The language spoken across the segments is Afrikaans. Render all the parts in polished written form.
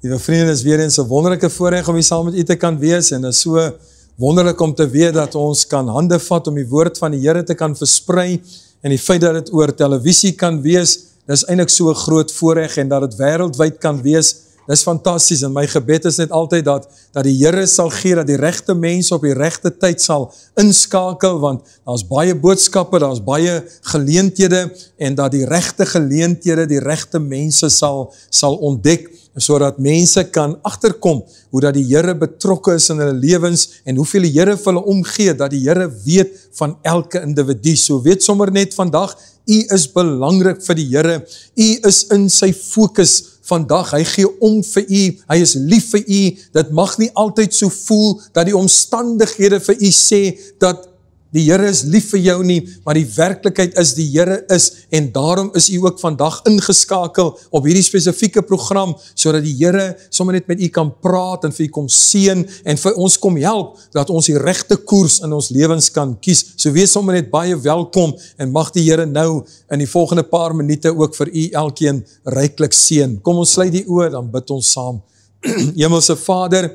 Liewe vriende, is weer eens 'n wonderlike voorreg om hier saam met u te kan wees en dit is so wonderlik om te weet dat ons kan hande vat om die woord van die Here te kan versprei en die feit dat dit oor televisie kan wees, dis eintlik so 'n groot voorreg en dat dit wêreldwyd kan wees, dis fantasties en my gebed is net altyd dat die Here sal gee, dat die regte mense op die regte tyd sal inskakel, want daar's baie boodskappe, daar's baie geleenthede en dat die regte geleenthede, die regte mense sal ontdek, sodat mense kan agterkom hoe dat die Here betrokke is in hulle lewens en hoeveel die Here vir hulle omgee, dat die Here weet van elke individu. So weet sommer net vandag, u is belangrik vir die Here, u is in sy fokus vandag, hy gee om vir u, hy is lief vir u, dit mag nie altyd so voel dat die omstandighede vir u sê dat die Here is lief vir jou nie, maar die werklikheid is die Here is en daarom is u ook vandag ingeskakel op hierdie spesifieke program, sodat die Here sommer net met u kan praat en vir u kom seën en vir ons kom help, dat ons die regte koers in ons lewens kan kies. So wees sommer net baie welkom en mag die Here nou in die volgende paar minute ook vir u elkeen ryklik seën. Kom ons sluit die oë, dan bid ons saam. Hemelse Vader,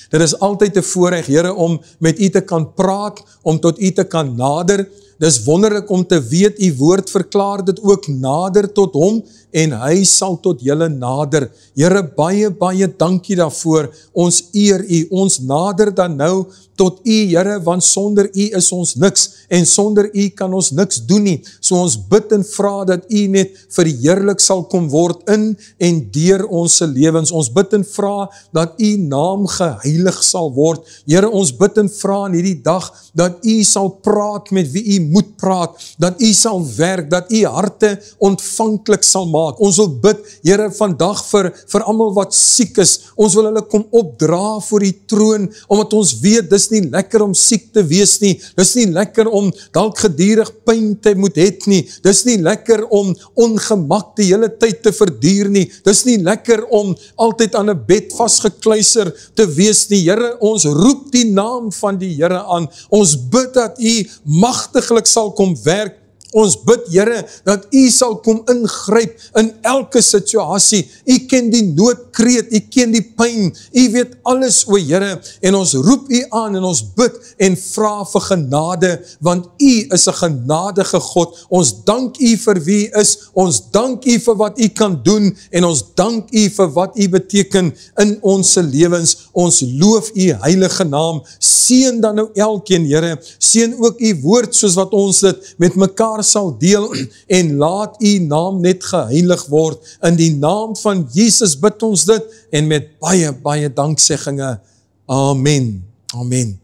dit is altyd 'n voorreg, Here, om met u te kan praat, om tot u te kan nader. Dis wonderlik om te weet, u woord verklaar dit ook nader tot hom, en hy sal tot julle nader. Here, baie, baie dankie daarvoor, ons eer u, ons nader dan nou tot u, Here, want sonder u is ons niks, en sonder u kan ons niks doen nie. So ons bid en vra dat u net verheerlik sal kom word in en deur ons lewens. Ons bid en vra dat u naam geheilig sal word. Here, ons bid en vra in hierdie dag dat u sal praat met wie u moet praat, dat u sal werk, dat u harte ontvanklik sal maak. Ons wil bid, Here, vandag vir almal wat siek is. Ons wil hulle kom opdra voor die troon, omdat ons weet, dis nie lekker om siek te wees nie. Dis nie lekker om dalk gedurig pyn te moet het nie. Dis nie lekker om ongemak die hele tyd te verduur nie. Dis nie lekker om altyd aan 'n bed vasgekluister te wees nie. Here, ons roep die naam van die Here aan. Ons bid dat u magtiglik sal kom werk. Ons bid, Here, dat u sal kom ingryp in elke situasie. U ken die noodkreet, u ken die pyn, u weet alles, o Here, en ons roep u aan en ons bid en vra vir genade, want u is 'n genadige God. Ons dank u vir wie u is, ons dank u vir wat u kan doen, en ons dank u vir wat u beteken in ons lewens. Ons loof u heilige naam. Seën dan nou elkeen, Here, seën ook u woord soos wat ons dit met mekaar sal deel, en laat u naam net geheilig word. In die naam van Jesus bid ons dit, en met baie, baie danksegginge. Amen. Amen.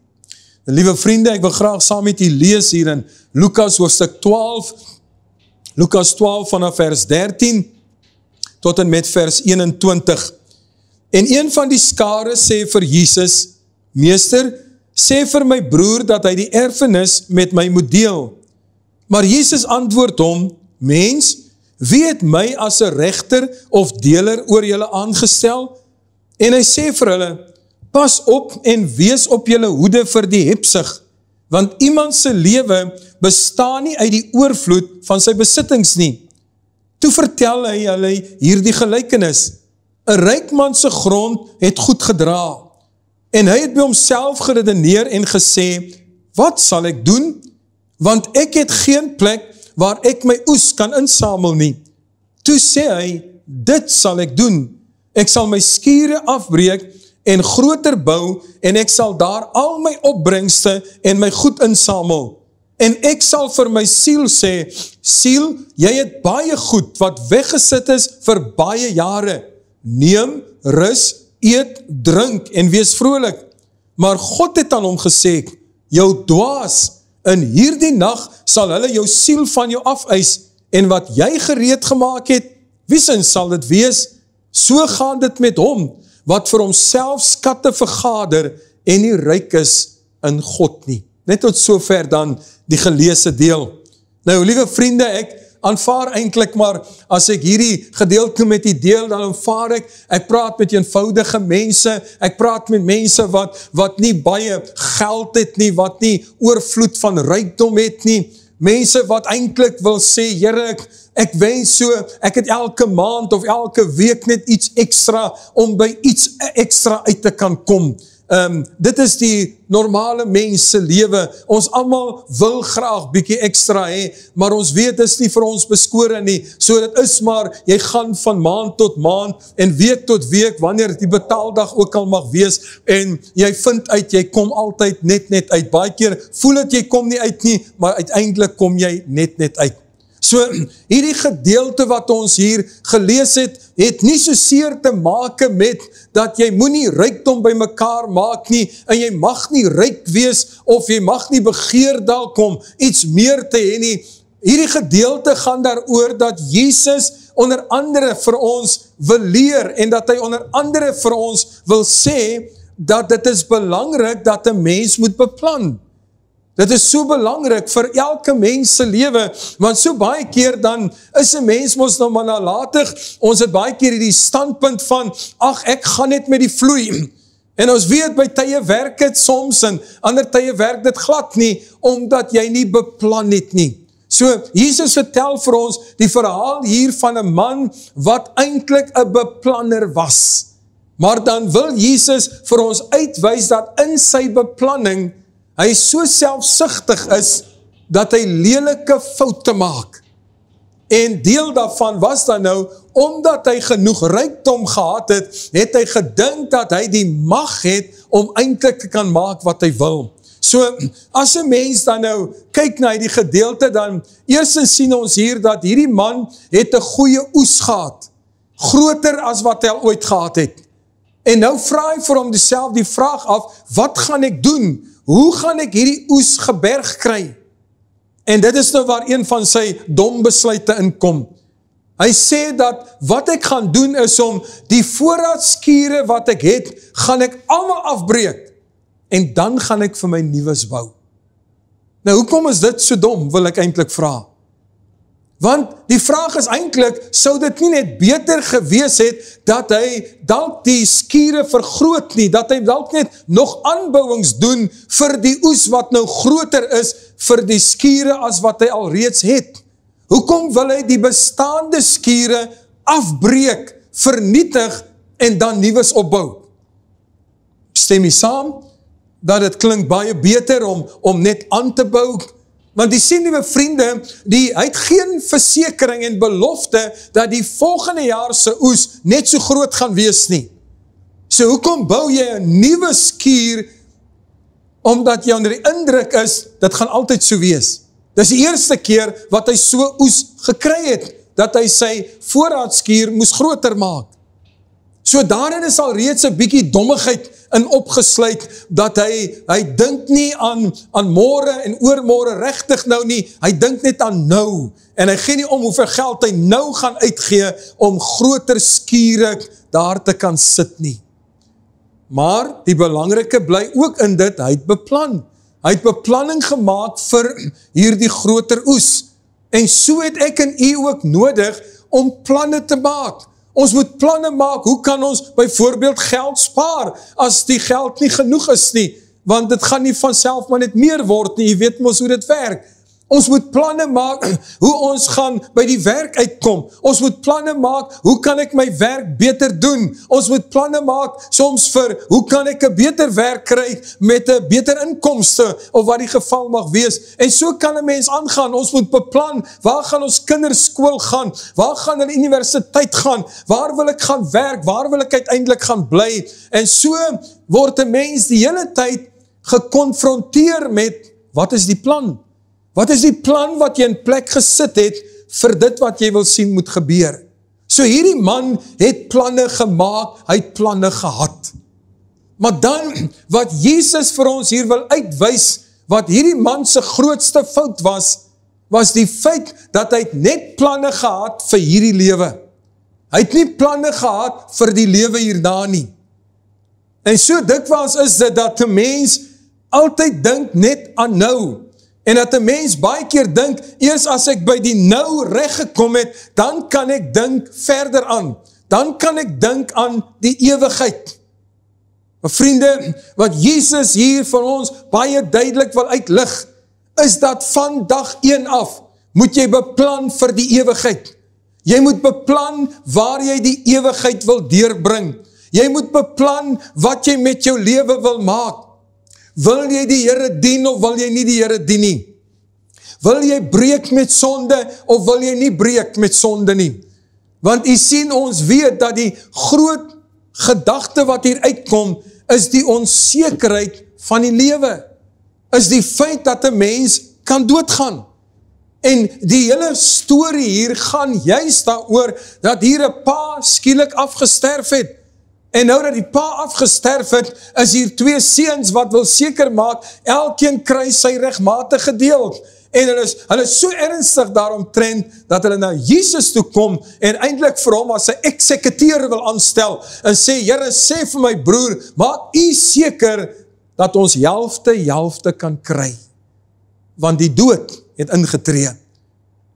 En liewe vriende, ek wil graag saam met u lees hier in Lukas hoofstuk 12, Lukas 12 vanaf vers 13, tot en met vers 21. En een van die skare sê vir Jesus, Meester, sê vir my broer dat hy die erfenis met my moet deel. Maar Jesus antwoord hom, mens, wie het my as 'n regter of deler oor julle aangestel? En hy sê vir hulle, pas op en wees op julle hoede vir die hebsug, want iemand se lewe bestaan nie uit die oorvloed van sy besittings nie. Toe vertel hy hulle hierdie gelykenis. 'n Ryk man se grond het goed gedra, en hy het by homself geredeneer en gesê, wat sal ek doen? Want ek het geen plek waar ek my oes kan insamel nie. Toe sê hy, dit sal ek doen. Ek sal my skure afbreek en groter bou, en ek sal daar al my opbrengste en my goed insamel. En ek sal vir my siel sê, siel, jy het baie goed wat weggesit is vir baie jare. Neem, rus, eet, drink en wees vrolik. Maar God het aan hom gesê, jou dwaas, in hierdie nag sal hulle jou siel van jou afeis, en wat jy gereed gemaak het, wiesins sal dit wees? So gaan dit met hom, wat vir homself skatte vergader, en nie ryk is in God nie. Net tot sover dan die geleesde deel. Nou, liewe vriende, ek aanvaar eintlik maar, as ek hierdie gedeelte met die deel, dan aanvaar ek praat met eenvoudige mense, ek praat met mense wat nie baie geld het nie, wat nie oorvloed van rykdom het nie, mense wat eintlik wil sê, Here, ek wens so, ek het elke maand of elke week net iets ekstra, om by iets ekstra uit te kan kom. Dit is die normale mens se lewe. Ons almal wil graag bietjie ekstra hê, maar ons weet dis nie vir ons beskore nie. So dit is maar, jy gaan van maand tot maand en week tot week, wanneer die betaaldag ook al mag wees, en jy vind uit, jy kom altyd net uit. Baie keer voel het jy kom nie uit nie, maar uiteindelik kom jy net uit. So, hierdie gedeelte wat ons hier gelees het nie so seer te maak met, dat jy moenie rykdom by mekaar maak nie, en jy mag nie ryk wees, of jy mag nie begeer dalk om iets meer te hê nie. Hierdie gedeelte gaan daaroor dat Jesus onder andere vir ons wil leer, en dat hy onder andere vir ons wil sê, dat dit is belangrik dat 'n mens moet beplan. Dit is so belangrik vir elke mens se lewe, want so baie keer dan is 'n mens mos nou maar nalatig, ons het baie keer die standpunt van, ag, ek gaan net met die vloei, en ons weet by tye werk het soms, en ander tye werk dit glad nie, omdat jy nie beplan het nie. So, Jesus vertel vir ons die verhaal hier van 'n man, wat eintlik 'n beplanner was, maar dan wil Jesus vir ons uitwys dat in sy beplanning, hy so selfsugtig is, dat hy lelike foute maak. En deel daarvan was dan nou, omdat hy genoeg rykdom gehad het, het hy gedink dat hy die mag het, om eintlik te kan maak wat hy wil. So, as 'n mens dan nou, kyk na die gedeelte, dan eerstens sien ons hier, dat hierdie man het 'n goeie oes gehad, groter as wat hy al ooit gehad het. En nou vra hy vir hom die vraag af, wat gaan ek doen? Hoe gaan ek hierdie oes geberg kry? En dit is nou waar een van sy dom besluite inkom. Hy sê dat, wat ek gaan doen is om die voorraadskiere wat ek het, gaan ek almal afbreek, en dan gaan ek vir my nuus bou. Nou, hoekom is dit so dom, wil ek eintlik vra? Want die vraag is eintlik, sou dit nie net beter gewees het, dat hy dalk die skiere vergroot nie, dat hy dalk net nog aanbouwings doen, vir die oes wat nou groter is, vir die skiere as wat hy al reeds het. Hoekom wil hy die bestaande skiere afbreek, vernietig, en dan nuus opbou? Stem jy saam, dat het klink baie beter om net aan te bou? Want die sien, liewe vriende, hy het geen versekering en belofte, dat die volgende jaar se oes net so groot gaan wees nie. So hoekom bou jy 'n nuwe skuur, omdat jy onder die indruk is, dit gaan altyd so wees. Dis die eerste keer wat hy so oes gekry het, dat hy sy voorraadskuur moes groter maak. So daarin is al reeds 'n bietjie dommigheid in opgesluit, dat hy dink nie aan môre en oormôre regtig nou nie, hy dink net aan nou, en hy gee nie om hoeveel geld hy nou gaan uitgee, om groter skure daar te kan sit nie. Maar die belangrike bly ook in dit, hy het beplan. Hy het beplanning gemaak vir hierdie groter oes. En so het ek en u ook nodig om planne te maak. Ons moet planne maak, hoe kan ons byvoorbeeld geld spaar, as die geld nie genoeg is nie, want dit gaan nie vanself maar net meer word nie, jy weet mos hoe dit werk. Ons moet planne maak, hoe ons gaan by die werk uitkom. Ons moet planne maak, hoe kan ek my werk beter doen? Ons moet planne maak, soms vir, hoe kan ek 'n beter werk kry, met 'n beter inkomste, of wat die geval mag wees. En so kan 'n mens aangaan, ons moet beplan, waar gaan ons kinders skool gaan? Waar gaan hulle universiteit gaan? Waar wil ek gaan werk? Waar wil ek uiteindelik gaan bly? En so word 'n mens die hele tyd gekonfronteer met, wat is die plan? Wat is die plan wat jy in plek gesit het, vir dit wat jy wil sien moet gebeur? So hierdie man het planne gemaak, hy het planne gehad. Maar dan, wat Jesus vir ons hier wil uitwys, wat hierdie man se grootste fout was die feit, dat hy net planne gehad vir hierdie lewe. Hy het nie planne gehad vir die lewe hierna nie. En so dikwels is dit, dat 'n mens altyd dink net aan nou, en dat 'n mens baie keer dink, eers as ek by die nou reg gekom het, dan kan ek dink verder aan. Dan kan ek dink aan die ewigheid. Maar vriende, wat Jesus hier vir ons baie duidelik wil uitlig, is dat van dag 1 af, moet jy beplan vir die ewigheid. Jy moet beplan waar jy die ewigheid wil deurbring. Jy moet beplan wat jy met jou lewe wil maak. Wil jy die Here dien of wil jy nie die Here dien nie? Wil jy breek met sonde of wil jy nie breek met sonde nie? Want u sien, ons weet dat die groot gedagte wat hier uitkom, is die onsekerheid van die lewe. Is die feit dat 'n mens kan doodgaan. En die hele storie hier gaan juist daaroor dat hier 'n pa skielik afgesterf het. En nou dat die pa afgesterf het, is hier 2 seuns wat wil seker maak, elkeen kry sy regmatige deel. En hulle is so ernstig daaromtrent, dat hulle na Jesus toe kom, en eintlik vir hom as 'n eksekuteur wil aanstel, en sê, Here, sê vir my broer, maak u seker, dat ons helfte kan kry. Want die dood het ingetree.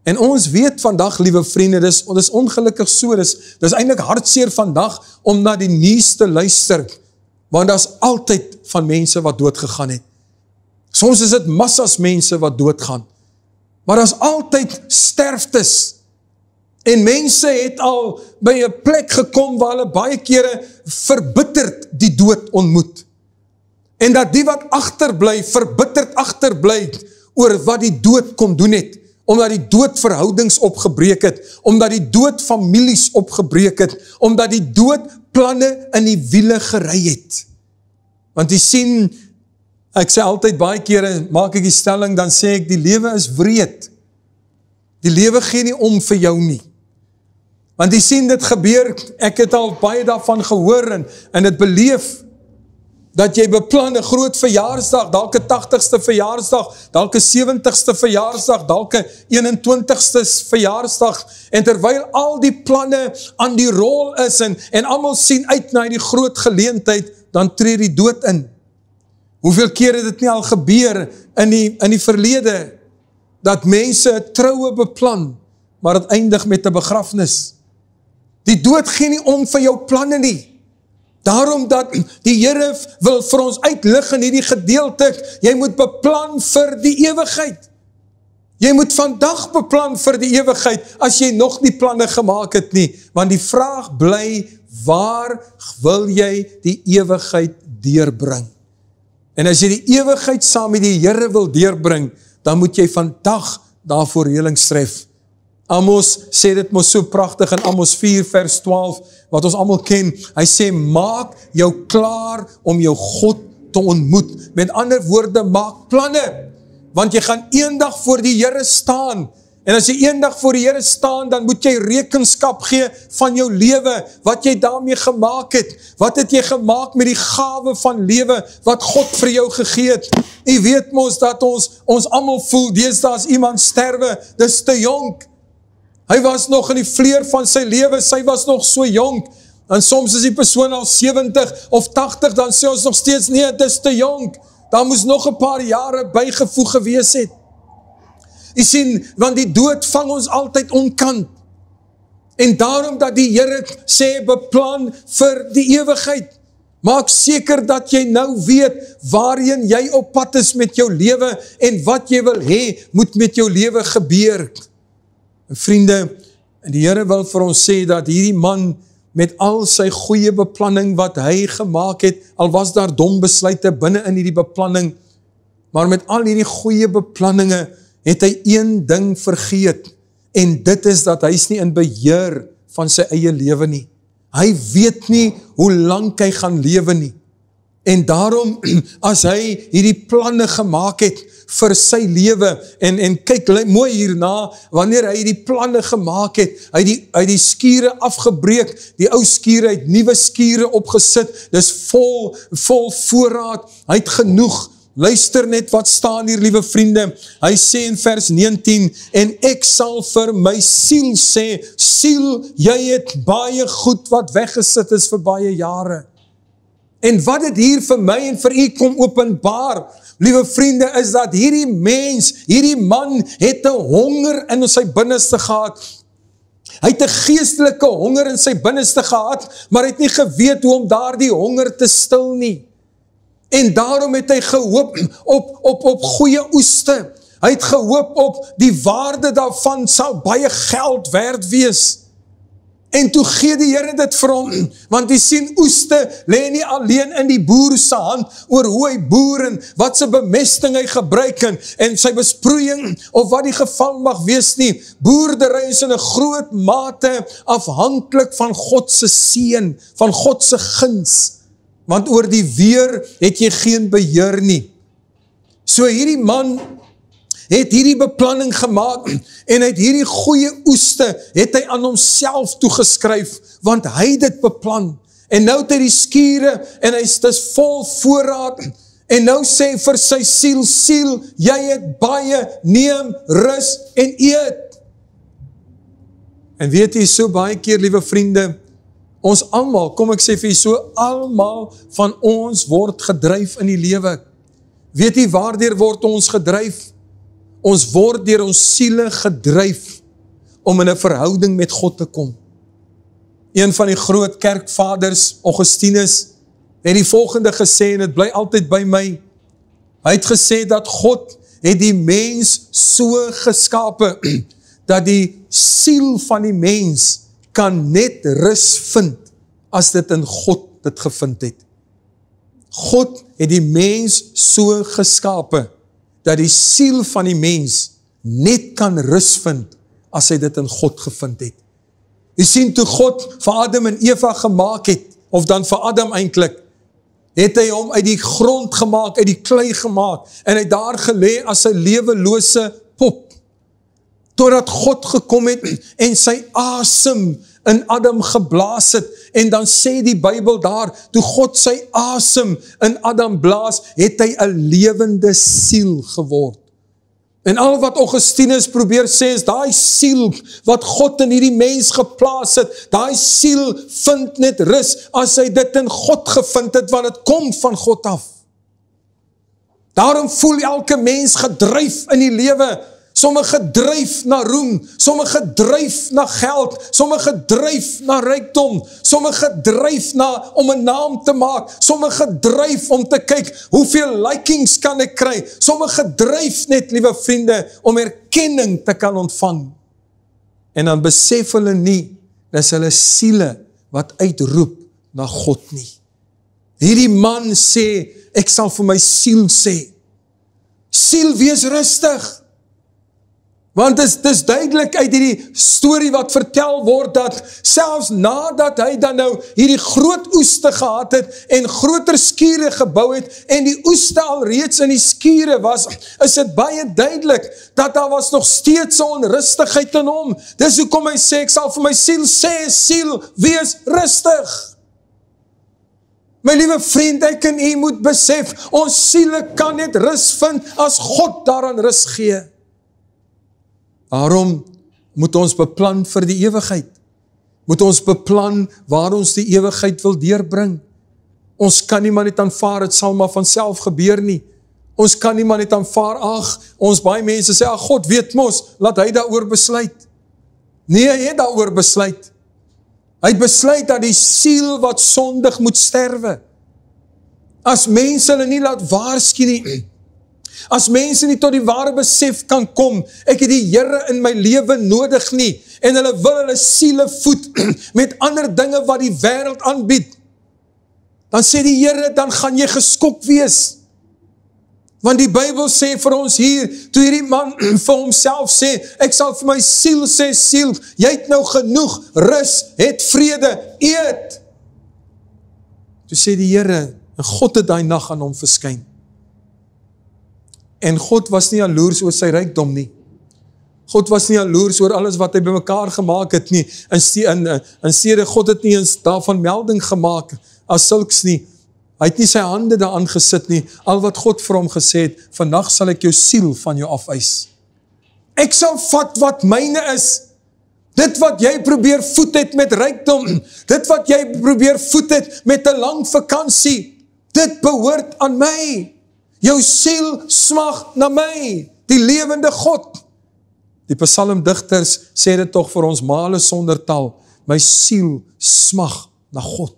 En ons weet vandag, liewe vriende, dis ongelukkig so, dis eintlik hartseer vandag, om na die nuus te luister, want daar's altyd van mense wat doodgegaan het. Soms is dit massas mense wat doodgaan, maar daar's altyd sterftes, en mense het al by 'n plek gekom, waar hulle baie kere verbitterd die dood ontmoet, en dat die wat agterbly, verbitterd agterbly, oor wat die dood kom doen het, omdat die dood verhoudings opgebreek het, omdat die dood families opgebreek het, omdat die dood planne in die wiele gery het. Want jy sien, ek sê altyd baie kere, maak ek die stelling, dan sê ek, die lewe is wreed. Die lewe gee nie om vir jou nie. Want jy sien, dit gebeur, ek het al baie daarvan gehoor, en dit beleef, dat jy beplan 'n groot verjaarsdag, dalk 'n 80ste verjaarsdag, dalk 'n 70ste verjaarsdag, dalk 'n 21ste verjaarsdag, en terwyl al die planne aan die rol is, en almal sien uit na die groot geleentheid, dan tree die dood in. Hoeveel keer het dit nie al gebeur in die verlede, dat mense 'n troue beplan, maar het eindig met 'n begrafnis. Die dood gee nie om vir jou planne nie. Daarom dat die Here wil vir ons uitlig in hierdie gedeelte, jy moet beplan vir die ewigheid. Jy moet vandag beplan vir die ewigheid, as jy nog nie planne gemaak het nie, want die vraag bly, waar wil jy die ewigheid deurbring? En as jy die ewigheid saam met die Here wil deurbring, dan moet jy vandag daarvoor reëlings tref. Amos sê dit mos so pragtig in Amos 4 vers 12, wat ons almal ken. Hy sê, maak jou klaar om jou God te ontmoet. Met ander woorde, maak planne, want jy gaan eendag voor die Here staan. En as jy eendag voor die Here staan, dan moet jy rekenskap gee van jou lewe, wat jy daarmee gemaak het. Wat het jy gemaak met die gawe van lewe, wat God vir jou gegee het? Jy weet mos dat ons almal voel, deesdae as iemand sterwe, dis te jonk. Hy was nog in die vleur van sy lewe, sy was nog so jonk, en soms is die persoon al 70 of 80, dan sê ons nog steeds, nee, dit is te jonk, daar moes nog 'n paar jare bygevoeg gewees het. Jy sien, want die dood vang ons altyd onkant, en daarom dat die Here sê, beplan vir die ewigheid, maak seker dat jy nou weet, waarheen jy op pad is met jou lewe, en wat jy wil hê, moet met jou lewe gebeur. Vriende, die Here wil vir ons sê dat hierdie man met al sy goeie beplanning wat hy gemaak het, al was daar dom besluite binne in hierdie beplanning, maar met al hierdie goeie beplanninge het hy een ding vergeet, en dit is dat hy is nie in beheer van sy eie lewe nie. Hy weet nie hoe lank hy gaan lewe nie. En daarom, as hy hierdie planne gemaak het vir sy lewe, en kyk mooi hierna, wanneer hy die planne gemaak het, hy die skure afgebreek, die ou skure het nuwe skure opgesit, dis vol voorraad, hy het genoeg. Luister net wat staan hier, liewe vriende. Hy sê in vers 19, en ek sal vir my siel sê, siel, jy het baie goed wat weggesit is vir baie jare. En wat het hier vir my en vir u kom openbaar, liewe vriende, is dat hierdie mens, hierdie man, het 'n honger in sy binneste gehad. Hy het 'n geestelike honger in sy binneste gehad, maar hy het nie geweet hoe om daardie honger te stil nie. En daarom het hy gehoop op goeie oeste. Hy het gehoop op die waarde daarvan sal baie geld werd wees. En toe gee die Here dit vir hom, want jy sien oeste lê nie alleen in die boer se hand oor hoe hy boer en wat sy bemesting hy gebruik en sy besproeiing of wat die geval mag wees nie. Boerdery is in 'n groot mate afhanklik van God se seën, van God se guns, want oor die weer het jy geen beheer nie. So hierdie man het hierdie beplanning gemaak en het hierdie goeie oeste het hy aan homself toegeskryf, want hy het dit beplan. En nou het hy die skure en dis vol voorraad en nou sê vir sy siel, siel, jy het baie, neem rus en eet. En weet jy, so baie keer, liewe vriende, ons almal, kom ek sê vir jy, so almal van ons word gedryf in die lewe. Weet jy, waardeur word ons gedryf? Ons word deur ons siele gedryf om in 'n verhouding met God te kom. Een van die groot kerkvaders, Augustinus, het die volgende gesê, en het bly altyd by my. Hy het gesê dat God het die mens so geskape, dat die siel van die mens kan net rus vind, as dit in God dit gevind het. God het die mens so geskape, dat die siel van die mens net kan rus vind, as hy dit in God gevind het. Jy sien, toe God vir Adam en Eva gemaak het, of dan vir Adam eintlik, het hy hom uit die grond gemaak, uit die klei gemaak, en hy daar gelê as 'n lewelose pop, totdat God gekom het, en sy asem in Adam geblaas het, en dan sê die Bybel daar, toe God sy asem in Adam blaas, het hy 'n lewende siel geword. En al wat Augustinus probeer sê is, daai siel wat God in hierdie mens geplaas het, daai siel vind net rus, as hy dit in God gevind het, want het kom van God af. Daarom voel elke mens gedryf in die lewe, sommige dryf na roem, sommige dryf na geld, sommige dryf na rykdom, sommige dryf na om 'n naam te maak, sommige dryf om te kyk hoeveel likings kan ek kry, sommige dryf net, liewe vriende, om erkenning te kan ontvang. En dan besef hulle nie, dis hulle siele wat uitroep na God nie. Hierdie man sê, ek sal vir my siel sê, siel, wees rustig. Want dis duidelik uit hierdie storie wat vertel word, dat selfs nadat hy dan nou hierdie groot oeste gehad het, en groter skure gebou het, en die oeste al reeds in die skure was, is dit baie duidelik, dat daar was nog steeds 'n onrustigheid in hom. Dis hoekom hy sê, ek sal vir my siel sê, siel, wees rustig. My liewe vriend, ek en u moet besef, ons siele kan net rus vind, as God daaraan rus gee. Daarom moet ons beplan vir die ewigheid. Moet ons beplan waar ons die ewigheid wil deurbring. Ons kan nie maar net aanvaar, het sal maar van self gebeur nie. Ons kan nie maar net aanvaar, ons baie mense sê, God weet mos, laat hy daaroor besluit. Nee, hy het daaroor besluit. Hy het besluit dat die siel wat sondig moet sterwe. As mense hulle nie laat waarsku nie, as mense nie tot die ware besef kan kom, ek het die Here in my lewe nodig nie, en hulle wil hulle siele voed met ander dinge wat die wêreld aanbied, dan sê die Here, dan gaan jy geskok wees. Want die Bybel sê vir ons hier, toe hierdie man vir homself sê, ek sal vir my siel sê, siel, jy het nou genoeg, rus, het vrede, eet. Toe sê die Here, en God het daai nag aan hom verskyn. En God was nie jaloers oor sy rykdom nie. God was nie jaloers oor alles wat hy bymekaar gemaak het nie. In steede, God het nie eens daarvan melding gemaak as sulks nie. Hy het nie sy hande daaraan gesit nie. Al wat God vir hom gesê het, vandag sal ek jou siel van jou afeis. Ek sal vat wat myne is. Dit wat jy probeer voed het met rykdom, dit wat jy probeer voed het met 'n lang vakansie, dit behoort aan my. Jou siel smag na my, die lewende God. Die psalmdigters sê dit tog vir ons male sonder tal, my siel smag na God.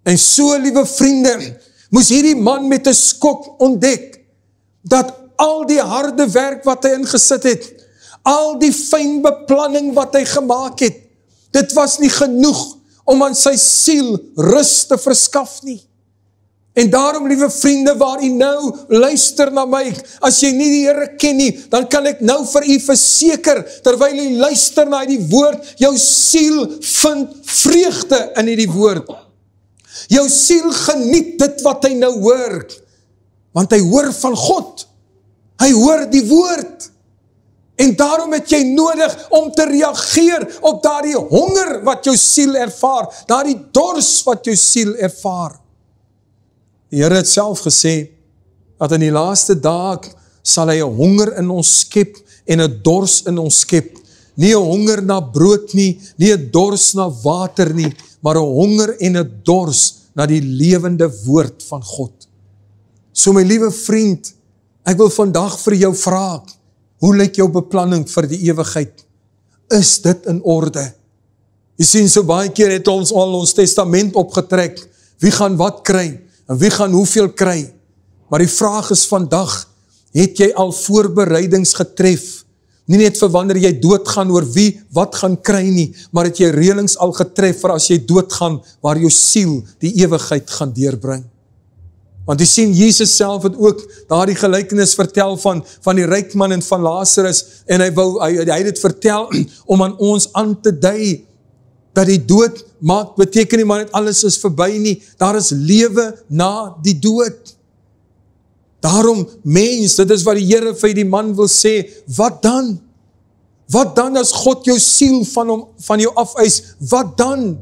En so, liewe vriende, moes hierdie man met 'n skok ontdek, dat al die harde werk wat hy ingesit het, al die fyn beplanning wat hy gemaak het, dit was nie genoeg om aan sy siel rus te verskaf nie. En daarom, liewe vriende, waar u nou luister na my, as jy nie die Here ken nie, dan kan ek nou vir u verseker, terwyl u luister na die woord, jou siel vind vreugde in die woord. Jou siel geniet dit wat hy nou hoor, want hy hoor van God, hy hoor die woord, en daarom het jy nodig om te reageer op daardie honger wat jou siel ervaar, daardie dors wat jou siel ervaar. Die Here het self gesê, dat in die laaste dae sal hy 'n honger in ons skep, en 'n dors in ons skep, nie 'n honger na brood nie, nie 'n dors na water nie, maar 'n honger en 'n dors na die lewende woord van God. So my liewe vriend, ek wil vandag vir jou vra, hoe lyk jou beplanning vir die ewigheid? Is dit in orde? Jy sien, so baie keer het ons al ons testament opgetrek, wie gaan wat kry, en wie gaan hoeveel kry? Maar die vraag is vandag, het jy al voorbereidings getref? Nie net vir wanneer jy doodgaan oor wie wat gaan kry nie, maar het jy reëlings al getref vir as jy doodgaan, waar jou siel die ewigheid gaan deurbring? Want jy sien, Jesus self het ook daardie gelykenis vertel van die ryk man en van Lazarus, en hy het dit vertel om aan ons aan te dui, dat die dood maak, beteken nie maar net alles is verby nie, daar is lewe na die dood. Daarom, mens, dit is wat die Here vir die man wil sê, wat dan? Wat dan as God jou siel van jou afeis? Wat dan?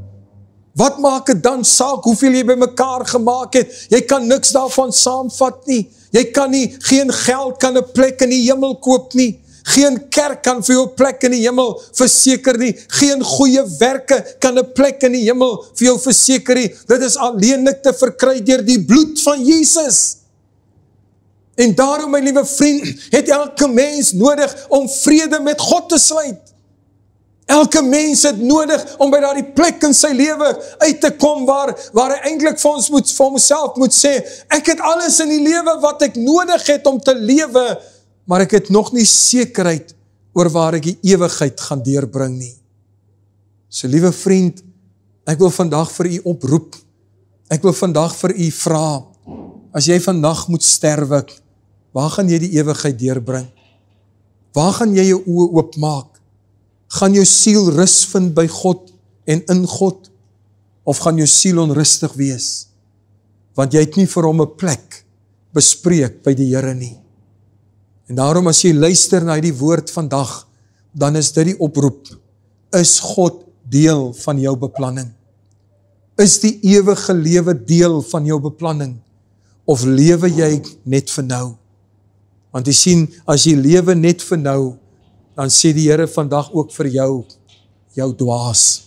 Wat maak het dan saak, hoeveel jy by mekaar gemaak het? Jy kan niks daarvan saamvat nie. Jy kan nie, geen geld kan 'n plek in die hemel koop nie. Geen kerk kan vir jou 'n plek in die hemel verseker nie. Geen goeie werke kan 'n plek in die hemel vir jou verseker nie. Dit is alleenlik te verkry deur die bloed van Jesus. En daarom, my liewe vriend, het elke mens nodig om vrede met God te sluit. Elke mens het nodig om by daardie plek in sy lewe uit te kom waar hy eintlik vir homself moet sê, ek het alles in die lewe wat ek nodig het om te lewe, maar ek het nog nie sekerheid oor waar ek die ewigheid gaan deurbring nie. So liewe vriend, ek wil vandag vir u oproep, ek wil vandag vir u vra, as jy vandag moet sterwe, waar gaan jy die ewigheid deurbring? Waar gaan jy jou oë oopmaak? Gaan jou siel rus vind by God en in God, of gaan jou siel onrustig wees? Want jy het nie vir hom 'n plek bespreek by die Here nie. En daarom as jy luister na die woord vandag, dan is dit die oproep. Is God deel van jou beplanning? Is die ewige lewe deel van jou beplanning? Of lewe jy net vir nou? Want jy sien, as jy lewe net vir nou, dan sê die Here vandag ook vir jou dwaas.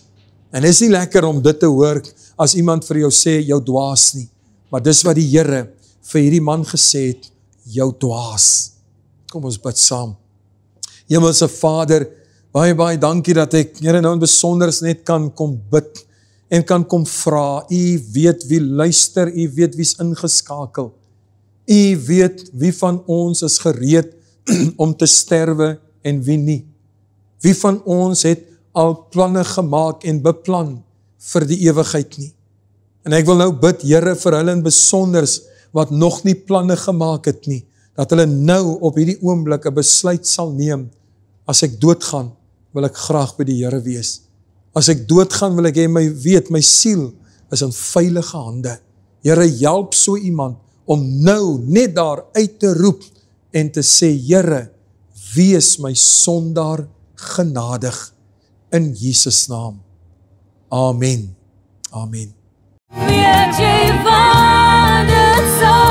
En is nie lekker om dit te hoor, as iemand vir jou sê, jou dwaas nie. Maar dis wat die Here vir hierdie man gesê het, jou dwaas. Kom ons bid saam. Hemelse Vader, baie, baie dankie dat ek, Here, nou in besonders net kan kom bid, en kan kom vra. U weet wie luister, u weet wie's ingeskakel. U weet wie van ons is gereed om te sterwe, en wie nie. Wie van ons het al planne gemaak en beplan vir die ewigheid nie. En ek wil nou bid, Here, vir hulle in besonders, wat nog nie planne gemaak het nie, dat hulle nou op hierdie oomblik 'n besluit sal neem, as ek doodgaan, wil ek graag by die Here wees. As ek doodgaan, wil ek hê my siel is in veilige hande. Here, help so iemand om nou net daar uit te roep en te sê, Here, wees my sondaar genadig in Jesus naam. Amen. Amen. Weet jy wat dit sal